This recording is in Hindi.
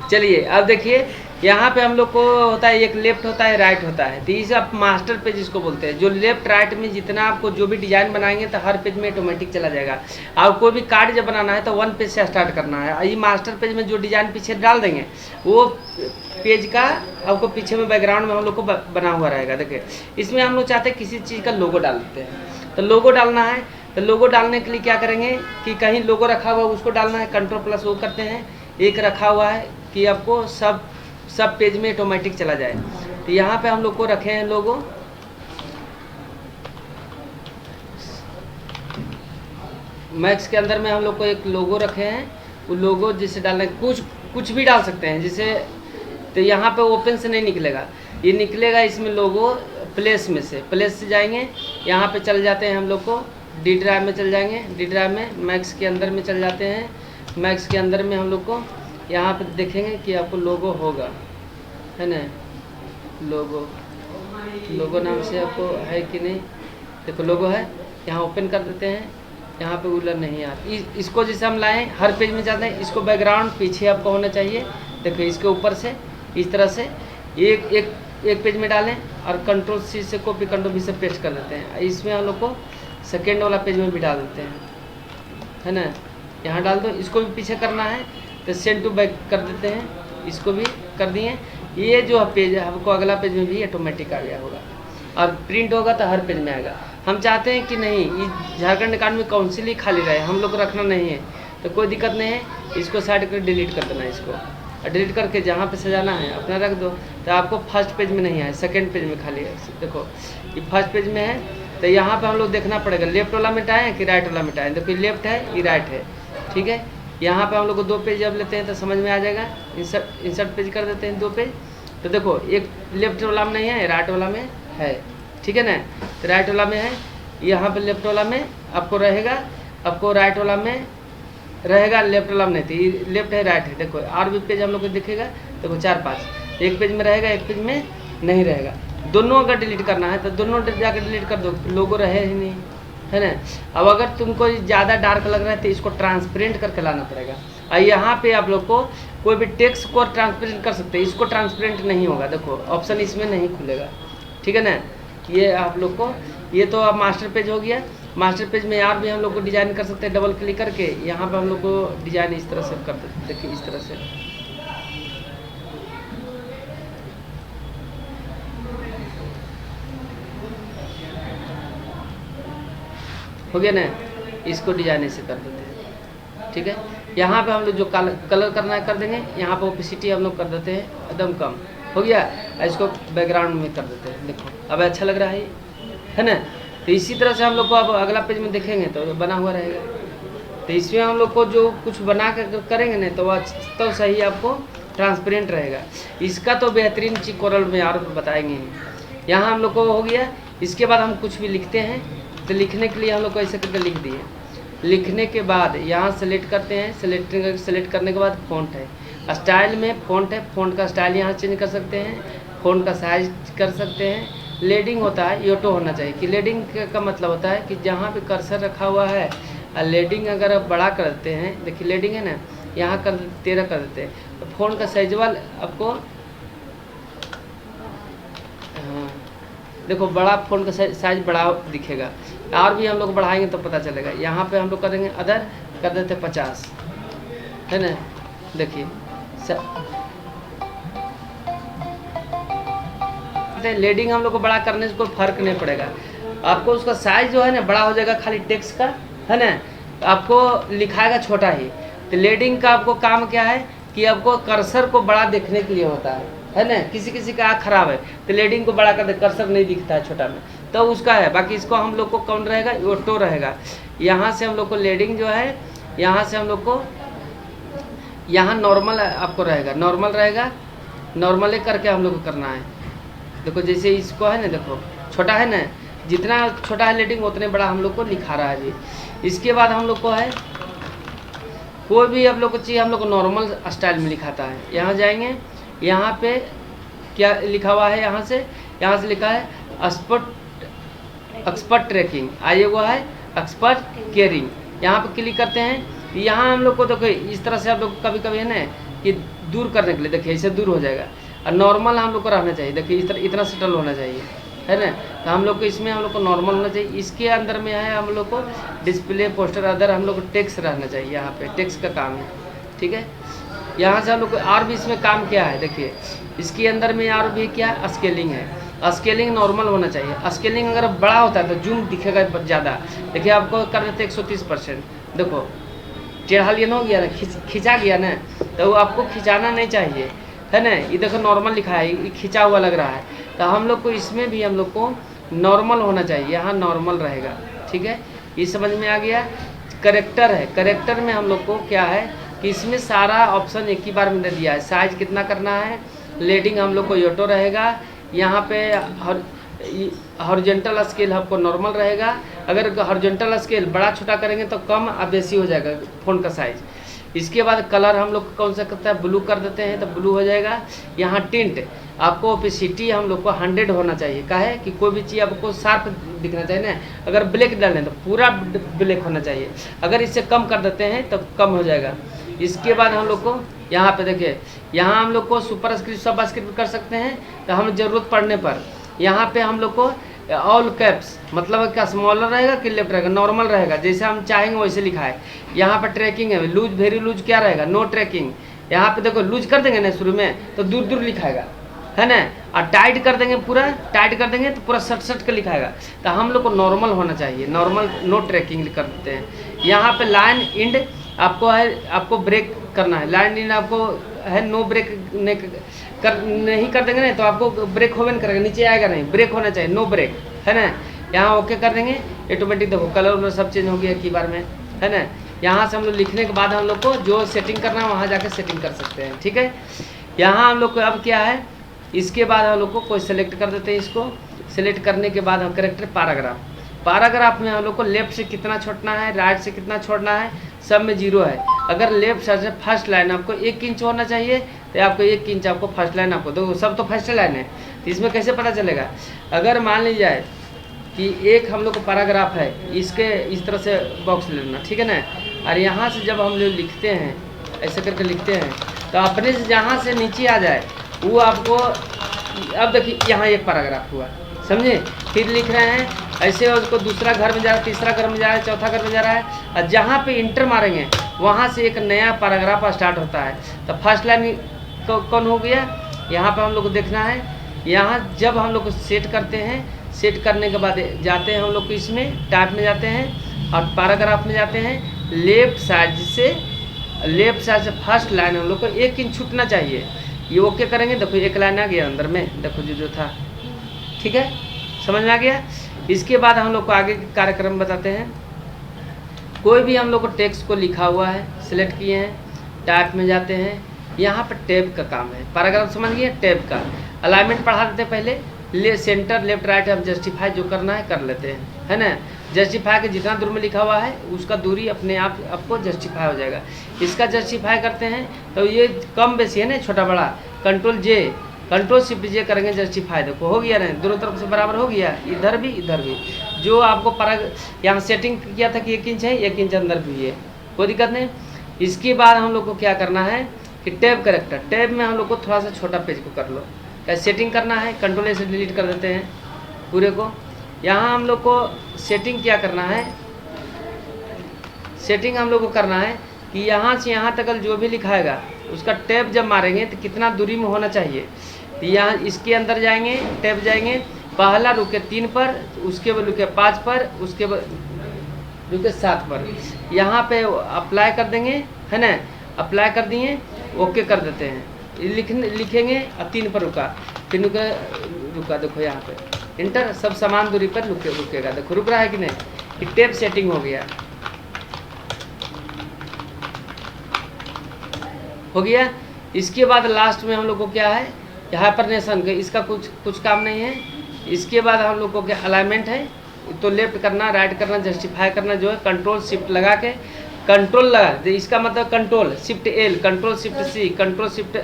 चलिए अब देखिए, यहाँ पे हम लोग को होता है एक लेफ्ट होता है राइट होता है, तो इसे आप मास्टर पेज इसको बोलते हैं। जो लेफ्ट राइट में जितना आपको जो भी डिजाइन बनाएंगे तो हर पेज में ऑटोमेटिक चला जाएगा। और कोई भी कार्ड जब बनाना है तो 1 पेज से स्टार्ट करना है। ये मास्टर पेज में जो डिजाइन पीछे डाल देंगे वो पेज का आपको पीछे में बैकग्राउंड में हम लोग को बना हुआ रहेगा। देखिए इसमें हम लोग चाहते हैं किसी चीज़ का लोगो डाल देते हैं, तो लोगो डालना है। तो लोगो डालने के लिए क्या करेंगे कि कहीं लोगो रखा हुआ उसको डालना है, Ctrl+O करते हैं। एक रखा हुआ है कि आपको सब पेज में ऑटोमेटिक चला जाए। तो यहाँ पे हम लोग को रखे हैं लोगो, मैक्स के अंदर में हम लोग को एक लोगो रखे हैं। वो लोगो जिसे डालना है कुछ भी डाल सकते हैं जिसे, तो यहाँ पे ओपन से नहीं निकलेगा, ये निकलेगा इसमें लोगो प्लेस में से। प्लेस से जाएंगे, यहाँ पे चल जाते हैं हम लोग को डी ड्राइव में चल जाएंगे। डी ड्राइव में मैक्स के अंदर में चल जाते हैं। मैक्स के अंदर में हम लोग को यहाँ पे देखेंगे कि आपको लोगो होगा, है ना। लोगो नाम से आपको है कि नहीं, देखो लोगो है। यहाँ ओपन कर देते हैं, यहाँ पे उलर नहीं आती। इसको जैसे हम लाएँ हर पेज में जाते हैं, इसको बैकग्राउंड पीछे आपको होना चाहिए। देखो इसके ऊपर से इस तरह से एक पेज में डालें और Ctrl+C से कॉपी Ctrl+V से पेस्ट कर देते हैं। इसमें हम लोग को सेकेंड वाला पेज में भी डाल देते हैं, है ना। यहाँ डाल दो, इसको भी पीछे करना है तो सेंड टू बैक कर देते हैं, इसको भी कर दिए। ये जो पेज है हमको अगला पेज में भी ऑटोमेटिक आ गया होगा और प्रिंट होगा तो हर पेज में आएगा। हम चाहते हैं कि नहीं ये झारखंड अकादमी काउंसिल ही खाली रहे, हम लोग को रखना नहीं है, तो कोई दिक्कत नहीं है। इसको साइड कर डिलीट कर देना है, इसको और डिलीट करके जहाँ पे सजाना है अपना रख दो। तो आपको फर्स्ट पेज में नहीं है, सेकंड पेज में खाली है। देखो ये फर्स्ट पेज में है, तो यहाँ पे हम लोग देखना पड़ेगा लेफ्ट वाला मिटाएं कि राइट वाला मिटाएं। देखो लेफ्ट है ये राइट है, ठीक है। यहाँ पे हम लोग को 2 पेज जब लेते हैं तो समझ में आ जाएगा। इंसर्ट पेज कर देते हैं 2 पेज। तो देखो एक लेफ्ट वाला में नहीं है, राइट वाला में है, ठीक है ना। तो राइट वाला में है, यहाँ पे लेफ्ट वाला में आपको रहेगा, आपको राइट वाला में रहेगा, लेफ्ट वाला में नहीं। तो ये लेफ्ट है राइट है। देखो और भी पेज हम लोग को दिखेगा, देखो 4-5 एक पेज में रहेगा, एक पेज में नहीं रहेगा। दोनों अगर डिलीट करना है तो दोनों जाकर डिलीट कर दो, लोगो रहे ही नहीं, है ना। अब अगर तुमको ज़्यादा डार्क लग रहा है तो इसको ट्रांसपेरेंट करके लाना पड़ेगा। और यहाँ पे आप लोग को कोई भी टेक्स्ट को ट्रांसपेरेंट कर सकते हैं, इसको ट्रांसपेरेंट नहीं होगा। देखो ऑप्शन इसमें नहीं खुलेगा, ठीक है ना। ये आप लोग को, ये तो अब मास्टर पेज हो गया। मास्टर पेज में यार भी हम लोग को डिजाइन कर सकते हैं, डबल क्लिक करके यहाँ पे हम लोग को डिजाइन इस तरह से कर देते हैं। देखिए इस तरह से हो गया ना, इसको डिजाइन ऐसे कर देते हैं, ठीक है। यहाँ पे हम लोग जो कलर करना है कर देंगे। यहाँ पे ओपेसिटी हम लोग कर देते हैं एकदम कम, हो गया। इसको बैकग्राउंड में कर देते हैं, देखो अब अच्छा लग रहा है ना। तो इसी तरह से हम लोग को अब अगला पेज में देखेंगे तो बना हुआ रहेगा। तो इसमें हम लोग को जो कुछ बना कर करेंगे ना तो वह तो सही आपको ट्रांसपेरेंट रहेगा। इसका तो बेहतरीन चीज कोरल में और बताएंगे। यहाँ हम लोग को हो गया। इसके बाद हम कुछ भी लिखते हैं तो लिखने के लिए हम लोग को ऐसे करके लिख दिए। लिखने के बाद यहाँ सेलेक्ट करते हैं, सेलेक्ट करने के बाद फ़ॉन्ट है, स्टाइल में फ़ॉन्ट है, फ़ॉन्ट का स्टाइल यहाँ चेंज कर सकते हैं, फ़ॉन्ट का साइज कर सकते हैं। लेडिंग होता है ये ऑटो होना चाहिए। कि लेडिंग का मतलब होता है कि जहाँ पे कर्सर रखा हुआ है और लेडिंग अगर आप बड़ा कर देते हैं, देखिए लेडिंग है ना, यहाँ कर 13 कर देते हैं तो फ़ॉन्ट का साइजवाल आपको, हाँ देखो बड़ा फ़ॉन्ट का साइज बड़ा दिखेगा। और भी हम लोग बढ़ाएंगे तो पता चलेगा। यहाँ पे हम लोग करेंगे अदर, कर देते 50, है ना। देखिए लेडिंग हम लोग को बड़ा करने से कोई फर्क नहीं पड़ेगा, आपको उसका साइज जो है ना बड़ा हो जाएगा खाली टेक्स्ट का, है ना। आपको लिखाएगा छोटा ही। तो लेडिंग का आपको काम क्या है कि आपको कर्सर को बड़ा देखने के लिए होता है ना। किसी का आँख खराब है तो लेडिंग को बड़ा कर दे, कर्सर नहीं दिखता है छोटा में, तो उसका है। बाकी इसको हम लोग को कौन रहेगा, ऑटो रहेगा। यहाँ से हम लोग को लेडिंग जो है, यहाँ से हम लोग को यहाँ नॉर्मल आपको रहेगा, नॉर्मल रहेगा, नॉर्मल करके हम लोग को करना है। देखो जैसे इसको है ना, देखो छोटा है ना, जितना छोटा है लेडिंग उतने बड़ा हम लोग को लिखा रहा है जी। इसके बाद हम लोग को है कोई भी आप लोग को चाहिए, हम लोग को नॉर्मल स्टाइल में लिखाता है। यहाँ जाएंगे, यहाँ पे क्या लिखा हुआ है, यहाँ से लिखा है एक्सपर्ट ट्रैकिंग, आइए वो है एक्सपर्ट केयरिंग। यहाँ पे क्लिक करते हैं। यहाँ हम लोग को देखो इस तरह से आप लोग कभी है ना कि दूर करने के लिए देखिए ऐसे दूर हो जाएगा। और नॉर्मल हम लोग को रहना चाहिए, देखिए इतना सेटल होना चाहिए, है ना। तो हम लोग को इसमें हम लोग को नॉर्मल होना चाहिए। इसके अंदर में है हम लोग को डिस्प्ले, पोस्टर, अदर हम लोग को टेक्स्ट रहना चाहिए। यहाँ पे टेक्स्ट का काम है, ठीक है। यहाँ से हम लोग को और भी इसमें काम क्या है, देखिए इसके अंदर में और भी क्या स्केलिंग है। स्केलिंग नॉर्मल होना चाहिए। स्केलिंग अगर बड़ा होता है तो जूम दिखेगा ज़्यादा। देखिए आपको कर देते 130%, देखो टेढ़ा लेन हो गया ना, खिंचा गया ना, तो वो आपको खिंचाना नहीं चाहिए, है ना। ये देखो नॉर्मल लिखा है, ये खिंचा हुआ लग रहा है। तो हम लोग को इसमें भी हम लोग को नॉर्मल होना चाहिए, यहाँ नॉर्मल रहेगा, ठीक है। ये समझ में आ गया। करेक्टर है, करेक्टर में हम लोग को क्या है कि इसमें सारा ऑप्शन एक ही बार में दे दिया है। साइज कितना करना है, लेडिंग हम लोग को योटो रहेगा। यहाँ पे हॉरिजॉन्टल स्केल आपको नॉर्मल रहेगा। अगर हॉरिजॉन्टल स्केल बड़ा छोटा करेंगे तो कम और बेसी हो जाएगा फ़ोन का साइज। इसके बाद कलर हम लोग कौन सा करता है, ब्लू कर देते हैं तो ब्लू हो जाएगा। यहाँ टिंट आपको ओपेसिटी हम लोग को 100 होना चाहिए। क्या है कि कोई भी चीज़ आपको शार्प दिखना चाहिए ना। अगर ब्लैक डालें तो पूरा ब्लैक होना चाहिए। अगर इससे कम कर देते हैं तो कम हो जाएगा। इसके बाद हम लोग को यहाँ पे देखिए, यहाँ हम लोग को सुपर स्क्रिप्ट सब स्क्रिप्ट कर सकते हैं। तो हम ज़रूरत पड़ने पर यहाँ पे हम लोग को ऑल कैप्स, मतलब क्या स्मॉलर रहेगा कि लेफ्ट रहेगा, नॉर्मल रहेगा, जैसे हम चाहेंगे वैसे लिखा है। यहाँ पर ट्रैकिंग है, लूज वेरी लूज क्या रहेगा, नो ट्रैकिंग। यहाँ पे देखो लूज कर देंगे ना शुरू में तो दूर दूर लिखाएगा, है ना। और टाइट कर देंगे, पूरा टाइट कर देंगे तो पूरा सट सट कर लिखाएगा। तो हम लोग को नॉर्मल होना चाहिए, नॉर्मल नो ट्रैकिंग कर देते हैं। यहाँ पे लाइन इंड आपको है, आपको ब्रेक करना है। लाइन इंड आपको है नो ब्रेक नहीं कर देंगे ना तो आपको ब्रेक होवे नहीं करेगा, नीचे आएगा नहीं, ब्रेक होना चाहिए, नो ब्रेक, है ना। यहाँ ओके कर देंगे, ऑटोमेटिक देखो कलर वलर सब चेंज हो गया एक ही बार में, है ना। यहाँ से हम लोग लिखने के बाद हम लोग को जो सेटिंग करना है वहाँ जाकर सेटिंग कर सकते हैं, ठीक है। यहाँ हम लोग को अब क्या है, इसके बाद हम लोग को कोई सेलेक्ट कर देते हैं। इसको सेलेक्ट करने के बाद हम करेक्टर पैराग्राफ में हम लोग को लेफ्ट से कितना छोड़ना है, राइट से कितना छोड़ना है, सब में 0 है। अगर लेफ्ट साइड से फर्स्ट लाइन आपको 1 इंच होना चाहिए तो आपको 1 इंच आपको फर्स्ट लाइन आपको दो, सब तो फर्स्ट लाइन है। तो इसमें कैसे पता चलेगा, अगर मान ली जाए कि एक हम लोग को पैराग्राफ है, इसके इस तरह से बॉक्स ले लेना, ठीक है ना। और यहाँ से जब हम लोग लिखते हैं, ऐसे करके लिखते हैं तो अपने से जहाँ से नीचे आ जाए वो आपको, अब देखिए यहाँ एक पैराग्राफ हुआ, समझे। फिर लिख रहे हैं ऐसे, उसको दूसरा घर में जा रहा है, तीसरा घर में जा रहा है, चौथा घर में जा रहा है, और जहाँ पे इंटर मारेंगे वहाँ से एक नया पैराग्राफ स्टार्ट होता है। तो फर्स्ट लाइन कौन हो गया, यहाँ पे हम लोग को देखना है। यहाँ जब हम लोग को सेट करते हैं, सेट करने के बाद जाते हैं हम लोग को इसमें टाइप में जाते हैं और पैराग्राफ में जाते हैं। लेफ्ट साइड से फर्स्ट लाइन हम लोग को 1 इंच छूटना चाहिए। ये ओके करेंगे, देखो एक लाइन आ गया अंदर में, देखो जो था, ठीक है, समझ में आ गया। इसके बाद हम लोग को आगे कार्यक्रम बताते हैं। कोई भी हम लोग को टेक्स्ट को लिखा हुआ है, सिलेक्ट किए हैं, टाइप में जाते हैं। यहाँ पर टैब का काम है, पैराग्राफ समझ गए, टैब का अलाइनमेंट पढ़ा देते हैं पहले। सेंटर लेफ्ट राइट हम जस्टिफाई जो करना है कर लेते हैं, है ना। जस्टिफाई के जितना दूर में लिखा हुआ है उसका दूरी अपने आप आपको जस्टिफाई हो जाएगा। इसका जस्टिफाई करते हैं तो ये कम बेसी है ना, छोटा बड़ा, कंट्रोल शिफ्ट जे करेंगे जस्टिफाई, देखो हो गया ना, दोनों तरफ से बराबर हो गया, इधर भी इधर भी। जो आपको यहाँ सेटिंग किया था कि 1 इंच है, 1 इंच अंदर भी है, कोई दिक्कत नहीं। इसके बाद हम लोग को क्या करना है कि टैब करेक्टर, टैब में हम लोग को थोड़ा सा छोटा पेज को कर लो, क्या सेटिंग करना है, कंट्रोल ए से डिलीट कर देते हैं पूरे को। यहाँ हम लोग को सेटिंग क्या करना है, सेटिंग हम लोग को करना है कि यहाँ से यहाँ तक जो भी लिखाएगा उसका टैब जब मारेंगे तो कितना दूरी में होना चाहिए। तो यहाँ इसके अंदर जाएंगे, टैब जाएंगे, पहला रुके 3 पर, उसके बाद रुके 5 पर, उसके बाद रुके 7 पर। यहाँ पे अप्लाई कर देंगे, है ना, अप्लाई कर दिए, ओके कर देते हैं। लिखेंगे और 3 पर रुका, फिर रुका, देखो यहाँ पे इंटर, सब समान दूरी पर रुकेगा, देखो रुक रहा है कि नहीं। ये टैब सेटिंग हो गया। इसके बाद लास्ट में हम लोग को क्या है, हाइपरनेशन के, इसका कुछ काम नहीं है। इसके बाद हम लोग को क्या अलाइनमेंट है, तो लेफ्ट करना, राइट करना, जस्टिफाई करना, जो है कंट्रोल शिफ्ट लगा के, कंट्रोल लगा, इसका मतलब control shift L, control shift C, control shift